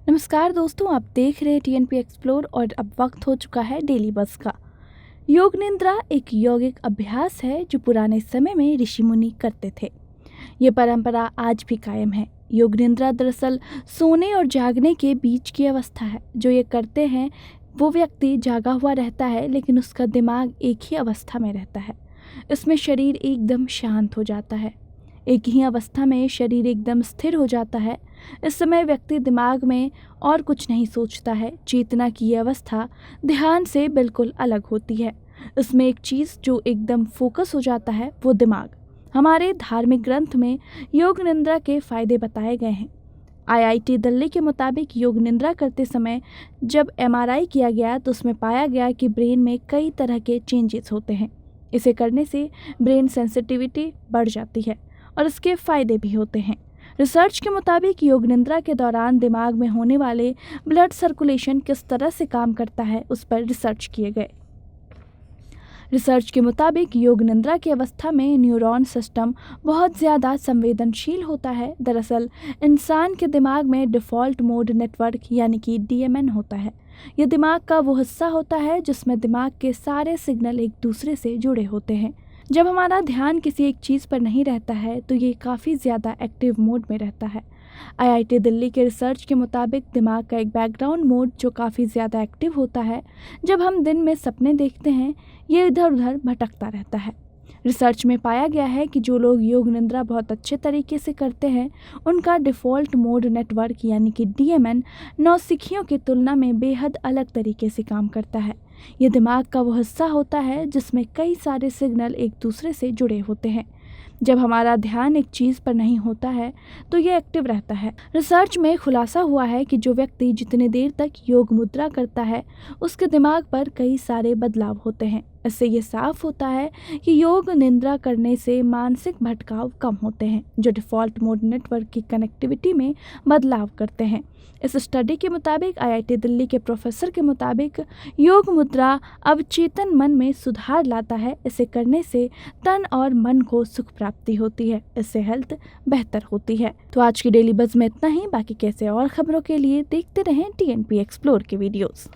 नमस्कार दोस्तों, आप देख रहे हैं टीएनपी एक्सप्लोर और अब वक्त हो चुका है डेली बस का। योग निद्रा एक यौगिक अभ्यास है जो पुराने समय में ऋषि मुनि करते थे। ये परंपरा आज भी कायम है। योग निद्रा दरअसल सोने और जागने के बीच की अवस्था है। जो ये करते हैं वो व्यक्ति जागा हुआ रहता है, लेकिन उसका दिमाग एक ही अवस्था में रहता है। इसमें शरीर एकदम शांत हो जाता है। एक ही अवस्था में शरीर एकदम स्थिर हो जाता है। इस समय व्यक्ति दिमाग में और कुछ नहीं सोचता है। चेतना की ये अवस्था ध्यान से बिल्कुल अलग होती है। इसमें एक चीज़ जो एकदम फोकस हो जाता है वो दिमाग। हमारे धार्मिक ग्रंथ में योग निद्रा के फायदे बताए गए हैं। आईआईटी दिल्ली के मुताबिक योग निद्रा करते समय जब एमआरआई किया गया तो उसमें पाया गया कि ब्रेन में कई तरह के चेंजेस होते हैं। इसे करने से ब्रेन सेंसिटिविटी बढ़ जाती है और इसके फायदे भी होते हैं। रिसर्च के मुताबिक योग निद्रा के दौरान दिमाग में होने वाले ब्लड सर्कुलेशन किस तरह से काम करता है उस पर रिसर्च किए गए। रिसर्च के मुताबिक योग निद्रा की अवस्था में न्यूरॉन सिस्टम बहुत ज़्यादा संवेदनशील होता है। दरअसल इंसान के दिमाग में डिफ़ॉल्ट मोड नेटवर्क यानी कि डीएमएन होता है। यह दिमाग का वो हिस्सा होता है जिसमें दिमाग के सारे सिग्नल एक दूसरे से जुड़े होते हैं। जब हमारा ध्यान किसी एक चीज़ पर नहीं रहता है तो ये काफ़ी ज़्यादा एक्टिव मोड में रहता है। आईआईटी दिल्ली के रिसर्च के मुताबिक दिमाग का एक बैकग्राउंड मोड जो काफ़ी ज़्यादा एक्टिव होता है जब हम दिन में सपने देखते हैं, ये इधर उधर भटकता रहता है। रिसर्च में पाया गया है कि जो लोग योग निद्रा बहुत अच्छे तरीके से करते हैं उनका डिफ़ॉल्ट मोड नेटवर्क यानी कि डीएमएन नौसिखियों की तुलना में बेहद अलग तरीके से काम करता है। ये दिमाग का वो हिस्सा होता है जिसमें कई सारे सिग्नल एक दूसरे से जुड़े होते हैं। जब हमारा ध्यान एक चीज़ पर नहीं होता है तो ये एक्टिव रहता है। रिसर्च में खुलासा हुआ है कि जो व्यक्ति जितनी देर तक योग मुद्रा करता है उसके दिमाग पर कई सारे बदलाव होते हैं। इससे ये साफ होता है कि योग निद्रा करने से मानसिक भटकाव कम होते हैं जो डिफ़ॉल्ट मोड नेटवर्क की कनेक्टिविटी में बदलाव करते हैं। इस स्टडी के मुताबिक आईआईटी दिल्ली के प्रोफेसर के मुताबिक योग मुद्रा अवचेतन मन में सुधार लाता है। इसे करने से तन और मन को सुख प्राप्ति होती है। इससे हेल्थ बेहतर होती है। तो आज की डेली बज़ में इतना ही। बाकी कैसे और खबरों के लिए देखते रहें टीएनपी एक्सप्लोर के वीडियोस।